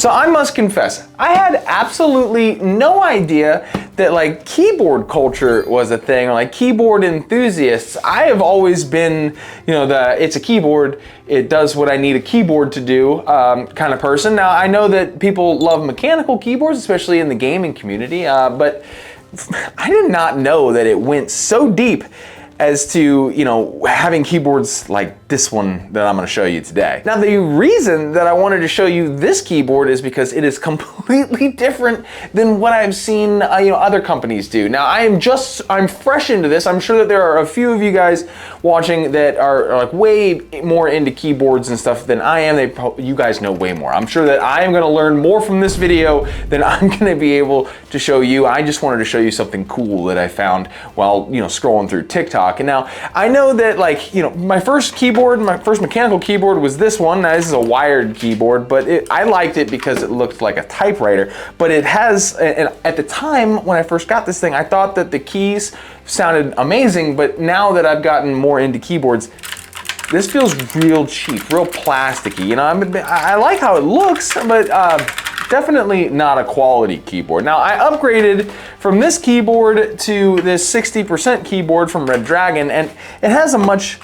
So I must confess, I had absolutely no idea that like keyboard culture was a thing, or like keyboard enthusiasts. I have always been, you know, it's a keyboard, it does what I need a keyboard to do kind of person. Now I know that people love mechanical keyboards, especially in the gaming community, but I did not know that it went so deep as to, you know, having keyboards like this one that I'm going to show you today. Now, the reason that I wanted to show you this keyboard is because it is completely different than what I've seen, you know, other companies do. Now, I'm fresh into this. I'm sure that there are a few of you guys watching that are like way more into keyboards and stuff than I am. You guys know way more. I'm sure that I am going to learn more from this video than I'm going to be able to show you. I just wanted to show you something cool that I found while, you know, scrolling through TikTok. And now I know that, like, you know, my first mechanical keyboard was this one. Now this is a wired keyboard, but I liked it because it looked like a typewriter. But it has, and at the time when I first got this thing, I thought that the keys sounded amazing. But now that I've gotten more into keyboards, this feels real cheap, real plasticky. You know, I like how it looks, but definitely not a quality keyboard. Now I upgraded from this keyboard to this 60% keyboard from Red Dragon, and it has a much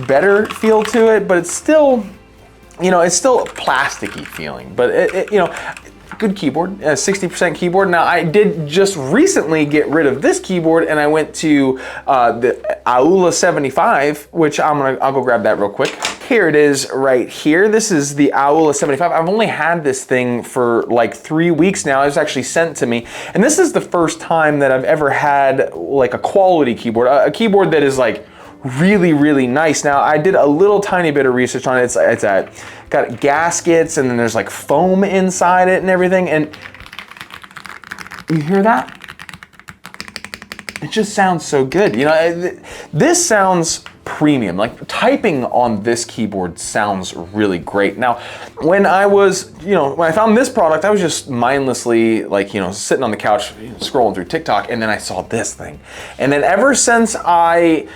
better feel to it, but it's still, you know, it's still a plasticky feeling. But you know, good keyboard, 60% keyboard. Now I did just recently get rid of this keyboard, and I went to the Aula 75, which I'll go grab that real quick. Here it is right here. This is the Aula 75. I've only had this thing for like 3 weeks now. It was actually sent to me. And this is the first time that I've ever had like a quality keyboard, a keyboard that is like really, really nice. Now I did a little tiny bit of research on it. It's got gaskets, and then there's like foam inside it and everything. And you hear that? It just sounds so good. You know, this sounds premium. Like typing on this keyboard sounds really great. Now, when I found this product, I was just mindlessly, like, you know, sitting on the couch scrolling through TikTok, and then I saw this thing. And then ever since I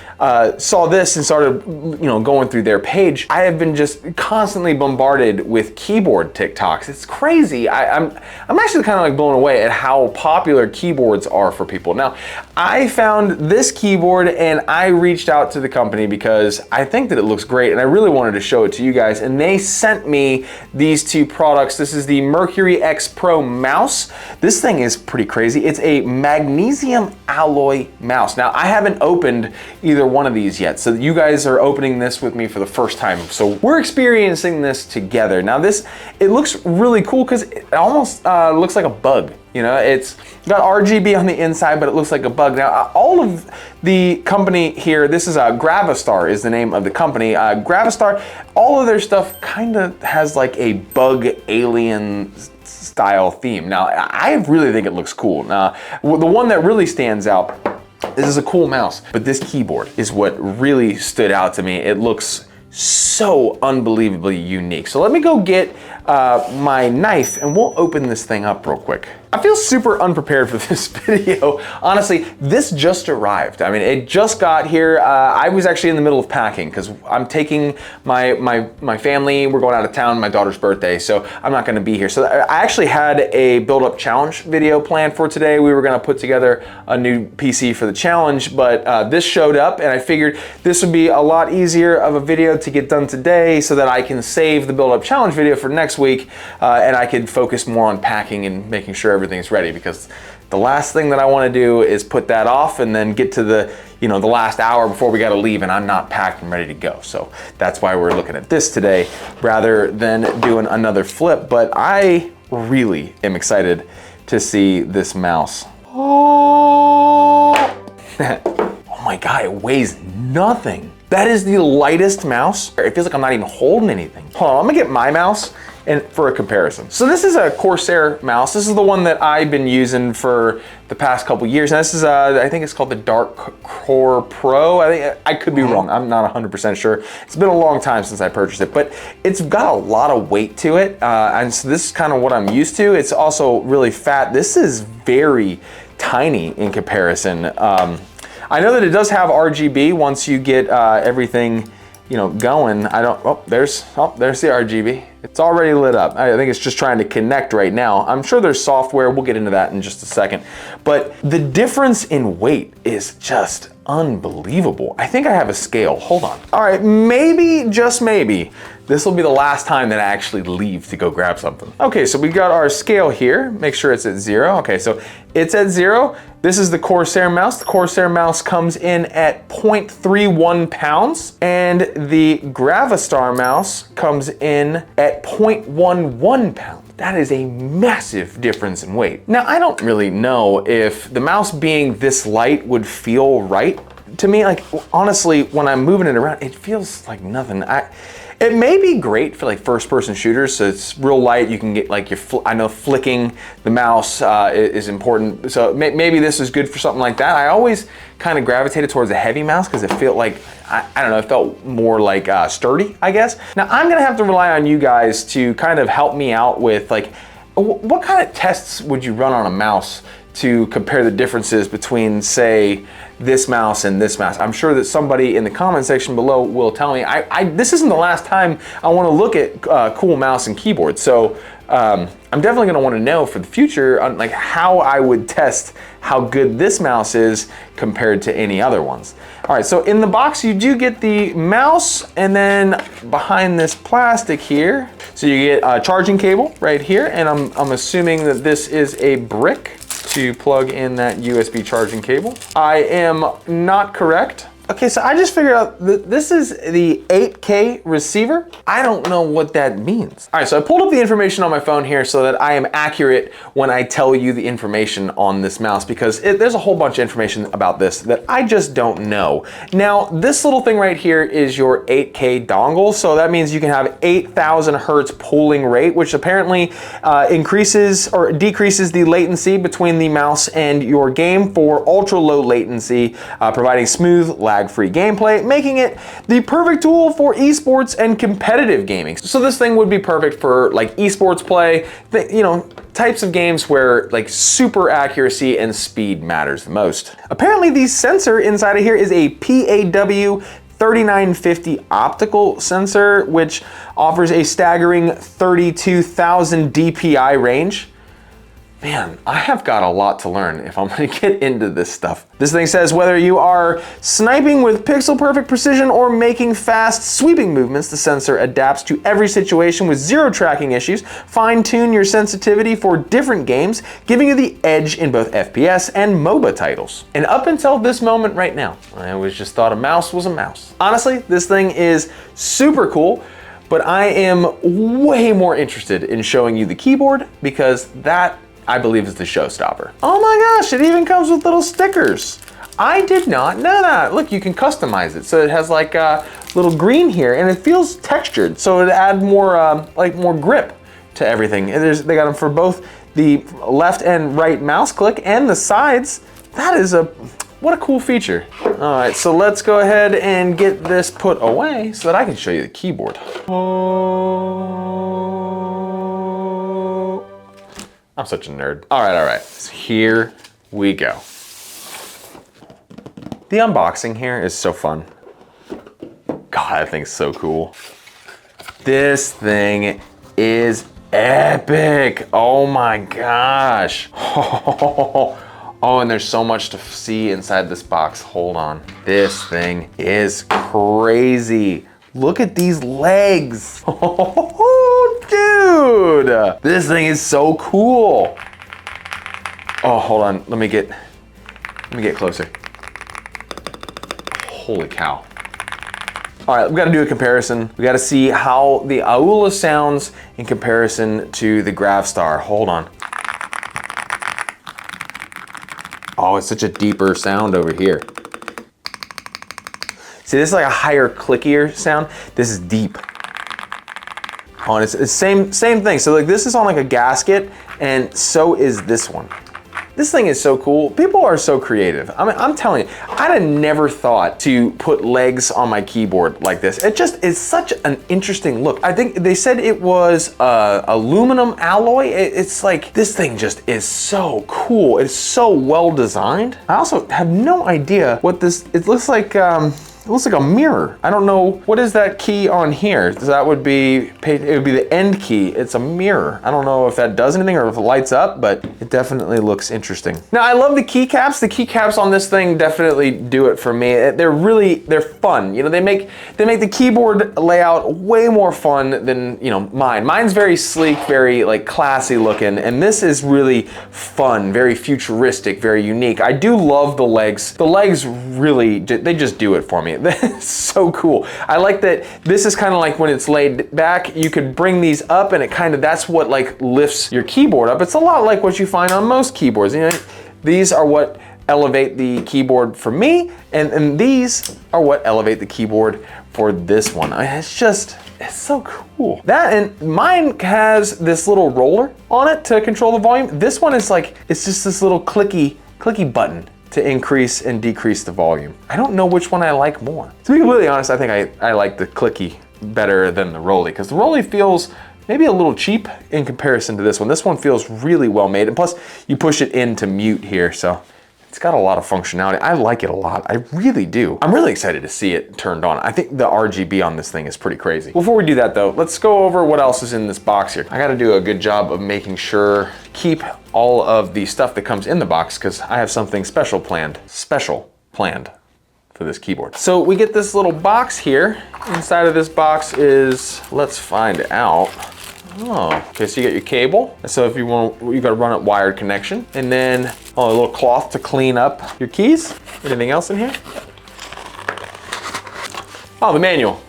saw this and started, you know, going through their page, I have been just constantly bombarded with keyboard TikToks. It's crazy. I'm actually kind of like blown away at how popular keyboards are for people. Now, I found this keyboard and I reached out to the company because I think that it looks great and I really wanted to show it to you guys, and they sent me these two products. This is the Mercury XPro mouse. This thing is pretty crazy. It's a magnesium alloy mouse. Now, I haven't opened either one of these yet, so you guys are opening this with me for the first time. So we're experiencing this together. Now it looks really cool because it almost looks like a bug. You know, it's got RGB on the inside, but it looks like a bug. Now, all of the company here, this is Gravastar is the name of the company. Gravastar, all of their stuff kind of has like a bug alien style theme. Now, I really think it looks cool. Now, the one that really stands out, this is a cool mouse, but this keyboard is what really stood out to me. It looks so unbelievably unique. So let me go get my knife and we'll open this thing up real quick. I feel super unprepared for this video. Honestly, this just arrived. I mean, it just got here. I was actually in the middle of packing because I'm taking my family, we're going out of town, my daughter's birthday, so I'm not gonna be here. So I actually had a build-up challenge video planned for today. We were gonna put together a new PC for the challenge, but this showed up and I figured this would be a lot easier of a video to get done today so that I can save the build-up challenge video for next week, and I could focus more on packing and making sure everything's ready, because the last thing that I want to do is put that off and then get to the last hour before we got to leave and I'm not packed and ready to go. So that's why we're looking at this today rather than doing another flip. But I really am excited to see this mouse. Oh my God, it weighs nothing. That is the lightest mouse. It feels like I'm not even holding anything. Hold on, I'm gonna get my mouse and for a comparison. So this is a Corsair mouse. This is the one that I've been using for the past couple years. And this is, I think it's called the Dark Core Pro. I could be wrong. I'm not 100% sure. It's been a long time since I purchased it, but it's got a lot of weight to it. And so this is kind of what I'm used to. It's also really fat. This is very tiny in comparison. I know that it does have RGB once you get everything going. There's the RGB. It's already lit up. I think it's just trying to connect right now. I'm sure there's software. We'll get into that in just a second. But the difference in weight is just unbelievable. I think I have a scale. Hold on. All right, maybe, just maybe, this will be the last time that I actually leave to go grab something. Okay, so we got our scale here. Make sure it's at 0. Okay, so it's at 0. This is the Corsair mouse. The Corsair mouse comes in at 0.31 pounds, and the Gravastar mouse comes in at 0.11 pounds. That is a massive difference in weight. Now, I don't really know if the mouse being this light would feel right to me. Like, honestly, when I'm moving it around, it feels like nothing. It may be great for like first-person shooters, so it's real light. You can get like I know flicking the mouse is important. So maybe this is good for something like that. I always kind of gravitated towards a heavy mouse because it felt like, I don't know, it felt more like sturdy, I guess. Now I'm gonna have to rely on you guys to kind of help me out with like, what kind of tests would you run on a mouse to compare the differences between, say, this mouse and this mouse? I'm sure that somebody in the comment section below will tell me. This isn't the last time I want to look at cool mouse and keyboard, so I'm definitely going to want to know for the future on like how I would test how good this mouse is compared to any other ones. All right, so in the box you do get the mouse, and then behind this plastic here, so you get a charging cable right here, and I'm assuming that this is a brick to plug in that USB charging cable. I am not correct. Okay, so I just figured out that this is the 8K receiver. I don't know what that means. All right, so I pulled up the information on my phone here so that I am accurate when I tell you the information on this mouse, because there's a whole bunch of information about this that I just don't know. Now, this little thing right here is your 8K dongle, so that means you can have 8,000 hertz polling rate, which apparently increases or decreases the latency between the mouse and your game for ultra low latency, providing smooth, lag-free gameplay, making it the perfect tool for esports and competitive gaming. So this thing would be perfect for like esports play, types of games where like super accuracy and speed matters the most. Apparently the sensor inside of here is a PAW 3950 optical sensor, which offers a staggering 32,000 DPI range. Man, I have got a lot to learn if I'm gonna get into this stuff. This thing says whether you are sniping with pixel perfect precision or making fast sweeping movements, the sensor adapts to every situation with zero tracking issues. Fine-tune your sensitivity for different games, giving you the edge in both FPS and MOBA titles. And up until this moment right now, I always just thought a mouse was a mouse. Honestly, this thing is super cool, but I am way more interested in showing you the keyboard, because that, I believe, is the showstopper. Oh my gosh, it even comes with little stickers. I did not know that. Look, you can customize it. So it has like a little green here, and it feels textured, so it add more more grip to everything. And they got them for both the left and right mouse click and the sides. That is what a cool feature. All right, so let's go ahead and get this put away so that I can show you the keyboard. I'm such a nerd. All right, so here we go. The unboxing here is so fun. God, that thing's so cool. This thing is epic. Oh my gosh. Oh, and there's so much to see inside this box. Hold on. This thing is crazy. Look at these legs. Oh, dude. This thing is so cool. Oh, hold on. Let me get closer. Holy cow. All right, we've got to do a comparison. We got to see how the Aula sounds in comparison to the Gravastar. Hold on. Oh, it's such a deeper sound over here. See, this is like a higher, clickier sound. This is deep. Oh, and it's the same thing. So like this is on like a gasket, and so is this one. This thing is so cool. People are so creative. I mean, I'm telling you, I'd have never thought to put legs on my keyboard like this. It just is such an interesting look. I think they said it was aluminum alloy. It's like, this thing just is so cool. It's so well designed. I also have no idea what this, it looks like It looks like a mirror. I don't know, what is that key on here? That would be, it would be the end key. It's a mirror. I don't know if that does anything or if it lights up, but it definitely looks interesting. Now I love the keycaps. The keycaps on this thing definitely do it for me. They're fun. You know, they make the keyboard layout way more fun than, you know, mine. Mine's very sleek, very like classy looking, and this is really fun, very futuristic, very unique. I do love the legs. The legs really, they just do it for me. That's so cool. I like that this is kind of like when it's laid back, you could bring these up and it kind of, that's what like lifts your keyboard up. It's a lot like what you find on most keyboards. You know, these are what elevate the keyboard for me, and these are what elevate the keyboard for this one. It's so cool. That, and mine has this little roller on it to control the volume. This one is like, it's just this little clicky button to increase and decrease the volume. I don't know which one I like more. To be completely honest, I think I like the clicky better than the rolly, because the rolly feels maybe a little cheap in comparison to this one. This one feels really well made, and plus you push it into mute here, so it's got a lot of functionality. I like it a lot, I really do. I'm really excited to see it turned on. I think the RGB on this thing is pretty crazy. Before we do that though, let's go over what else is in this box here. I gotta do a good job of making sure, keep all of the stuff that comes in the box, because I have something special planned for this keyboard. So we get this little box here. Inside of this box is, let's find out. Oh, okay, so you got your cable. So if you want, you gotta run it wired connection. And then, a little cloth to clean up your keys. Anything else in here? Oh, the manual.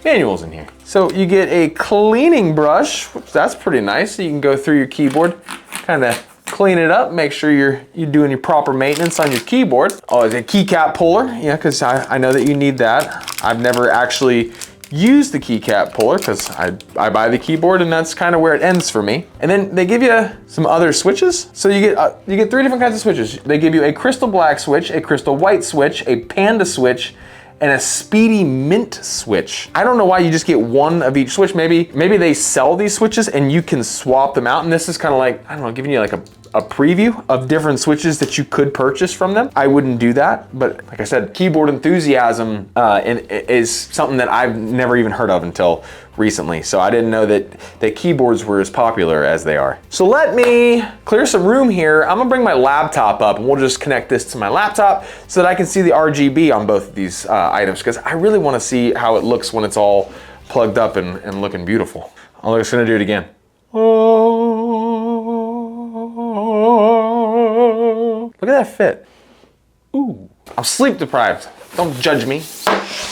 Manual's in here. So you get a cleaning brush, which that's pretty nice. So you can go through your keyboard, kind of clean it up, make sure you're doing your proper maintenance on your keyboard. Oh, it's a keycap puller, yeah, because I know that you need that. I've never actually used the keycap puller because I buy the keyboard and that's kind of where it ends for me. And then they give you some other switches. So you get 3 different kinds of switches. They give you a crystal black switch, a crystal white switch, a panda switch, and a speedy mint switch. I don't know why you just get one of each switch. Maybe they sell these switches and you can swap them out, and this is kind of like, I don't know, giving you like a preview of different switches that you could purchase from them. I wouldn't do that, but like I said, keyboard enthusiasm is something that I've never even heard of until recently. So I didn't know that keyboards were as popular as they are. So let me clear some room here. I'm gonna bring my laptop up and we'll just connect this to my laptop so that I can see the RGB on both of these items, because I really wanna see how it looks when it's all plugged up and looking beautiful. I'm just gonna do it again. Look at that fit. Ooh. I'm sleep deprived. Don't judge me.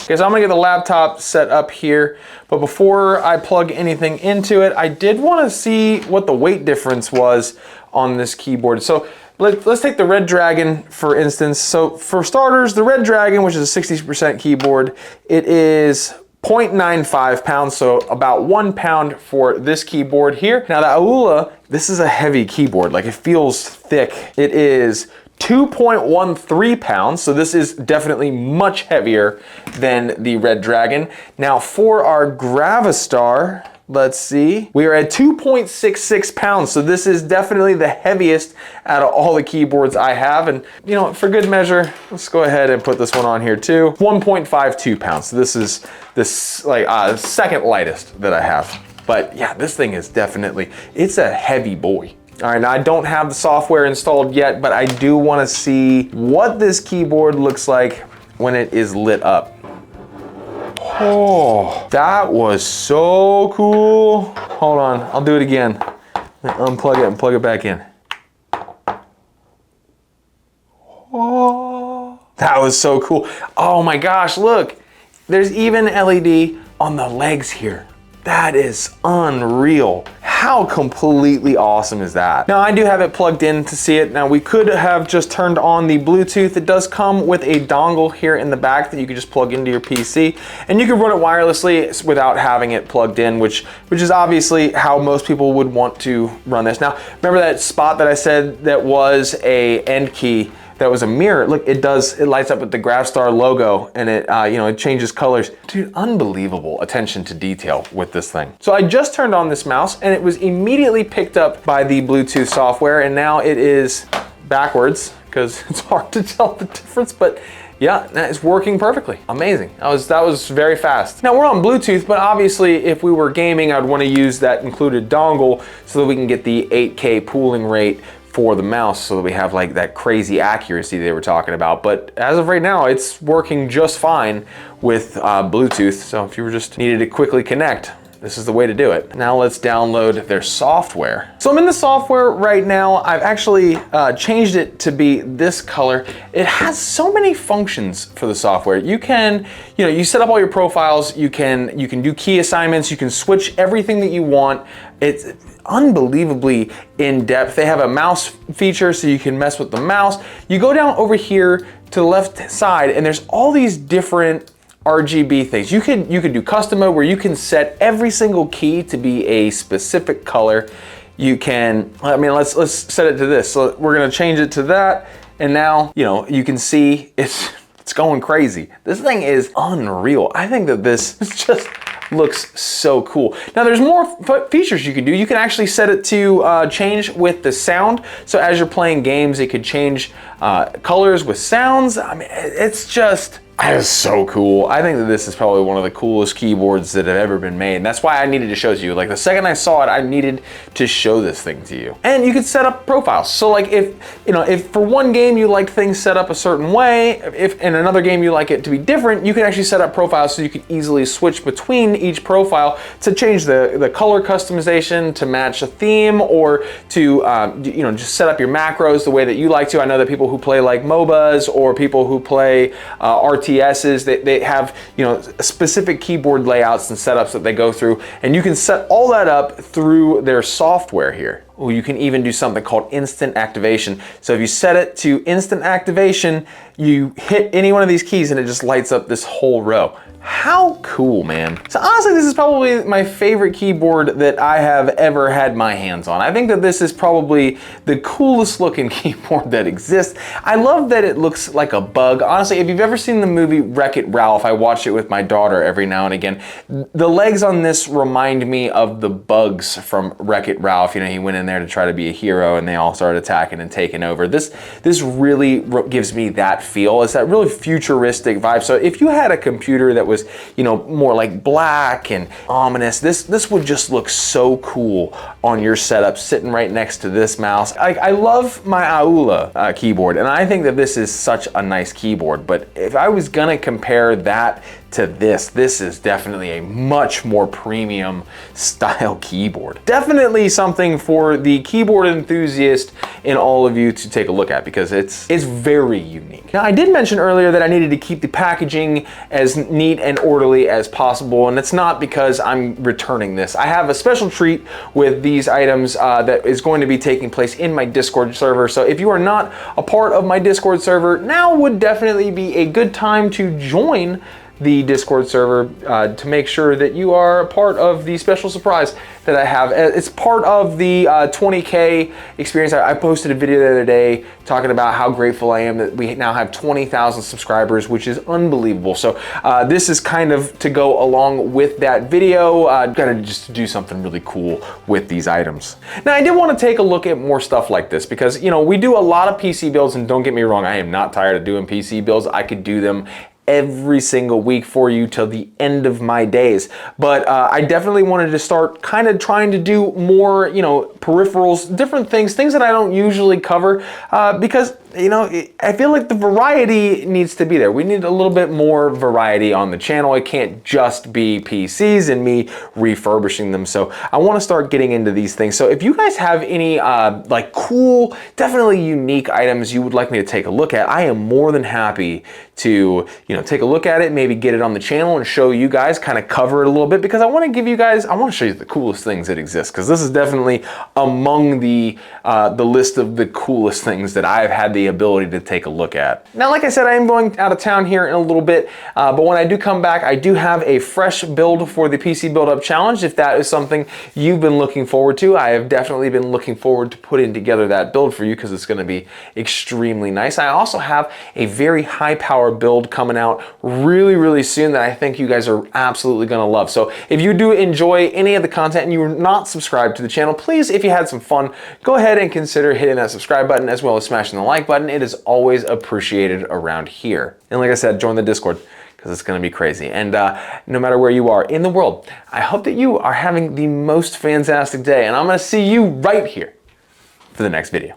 Okay, so I'm gonna get the laptop set up here, but before I plug anything into it, I did wanna see what the weight difference was on this keyboard. So let's take the Red Dragon for instance. So for starters, the Red Dragon, which is a 60% keyboard, it is 0.95 pounds, so about 1 pound for this keyboard here. Now the Aula, this is a heavy keyboard, like it feels thick. It is 2.13 pounds, so this is definitely much heavier than the Red Dragon. Now for our Gravastar, let's see, we are at 2.66 pounds, so this is definitely the heaviest out of all the keyboards I have. And you know, for good measure, let's go ahead and put this one on here too. 1.52 pounds, so this is the second lightest that I have. But yeah, this thing is definitely, it's a heavy boy. All right, now I don't have the software installed yet, but I do want to see what this keyboard looks like when it is lit up. Oh, that was so cool. Hold on, I'll do it again. Unplug it and plug it back in. Oh, that was so cool. Oh my gosh, look. There's even LED on the legs here. That is unreal. How completely awesome is that? Now I do have it plugged in to see it. Now we could have just turned on the Bluetooth. It does come with a dongle here in the back that you can just plug into your PC, and you can run it wirelessly without having it plugged in, which is obviously how most people would want to run this. Now remember that spot that I said that was a end key? That was a mirror. Look, it lights up with the Gravastar logo, and it it changes colors. Dude, unbelievable attention to detail with this thing. So I just turned on this mouse and it was immediately picked up by the Bluetooth software, and now it is backwards because it's hard to tell the difference, but Yeah, it's working perfectly. Amazing. That was very fast. Now we're on Bluetooth, but obviously if we were gaming, I'd want to use that included dongle so that we can get the 8K pooling rate for the mouse, so that we have like that crazy accuracy they were talking about. But as of right now, it's working just fine with Bluetooth. So if you were just needed to quickly connect, this is the way to do it. Now let's download their software. So I'm in the software right now. I've actually changed it to be this color. It has so many functions for the software. You can, you set up all your profiles. You can do key assignments. You can switch everything that you want. It's unbelievably in depth. They have a mouse feature, so you can mess with the mouse. You go down over here to the left side, and there's all these different RGB things. You could do custom mode where you can set every single key to be a specific color. You can, let's set it to this. So we're gonna change it to that, and now, you can see it's going crazy. This thing is unreal. I think that this just looks so cool. Now there's more features you can do. You can actually set it to change with the sound. So as you're playing games, it could change colors with sounds. It's just, that is so cool. I think that this is probably one of the coolest keyboards that have ever been made. And that's why I needed to show it to you. Like the second I saw it, I needed to show this thing to you. And you could set up profiles. So like if for one game you like things set up a certain way, if in another game you like it to be different, you can actually set up profiles so you can easily switch between each profile to change the color customization to match a theme, or to just set up your macros the way that you like to. I know that people who play like MOBAs or people who play RTSs, they have specific keyboard layouts and setups that they go through, and you can set all that up through their software here. Or you can even do something called instant activation. So if you set it to instant activation, you hit any one of these keys and it just lights up this whole row. How cool, man. So honestly, this is probably my favorite keyboard that I have ever had my hands on. I think that this is probably the coolest looking keyboard that exists. I love that it looks like a bug. Honestly, if you've ever seen the movie Wreck-It Ralph, I watch it with my daughter every now and again. The legs on this remind me of the bugs from Wreck-It Ralph. He went in there to try to be a hero and they all started attacking and taking over. This really gives me that feel. It's that really futuristic vibe. So if you had a computer that was more like black and ominous, this would just look so cool on your setup sitting right next to this mouse. I love my Aula keyboard, and I think that this is such a nice keyboard, but if I was gonna compare that to this is definitely a much more premium style keyboard. Definitely something for the keyboard enthusiast in all of you to take a look at, because it's very unique. Now I did mention earlier that I needed to keep the packaging as neat and orderly as possible, and it's not because I'm returning this. I have a special treat with these items that is going to be taking place in my Discord server. So if you are not a part of my Discord server, now would definitely be a good time to join the Discord server to make sure that you are a part of the special surprise that I have. It's part of the 20K experience. I posted a video the other day talking about how grateful I am that we now have 20,000 subscribers, which is unbelievable. So this is kind of to go along with that video. Gotta just do something really cool with these items. Now I did want to take a look at more stuff like this, because we do a lot of PC builds, and don't get me wrong, I am not tired of doing PC builds. I could do them every single week for you till the end of my days. But I definitely wanted to start kind of trying to do more, peripherals, different things that I don't usually cover, because I feel like the variety needs to be there. We need a little bit more variety on the channel. It can't just be PCs and me refurbishing them. So I want to start getting into these things. So if you guys have any like cool, definitely unique items you would like me to take a look at, I am more than happy to take a look at it, maybe get it on the channel and show you guys, kind of cover it a little bit, because I want to give you guys, I want to show you the coolest things that exist, because this is definitely among the list of the coolest things that I've had the ability to take a look at. Now, like I said, I am going out of town here in a little bit, but when I do come back, I do have a fresh build for the PC Build Up Challenge. If that is something you've been looking forward to, I have definitely been looking forward to putting together that build for you, because it's going to be extremely nice. I also have a very high power build coming out really soon that I think you guys are absolutely going to love. So if you do enjoy any of the content and you are not subscribed to the channel, please, if you had some fun, go ahead and consider hitting that subscribe button, as well as smashing the like button. button. It is always appreciated around here. And like I said, join the Discord, because it's gonna be crazy. And no matter where you are in the world, I hope that you are having the most fantastic day, and I'm gonna see you right here for the next video.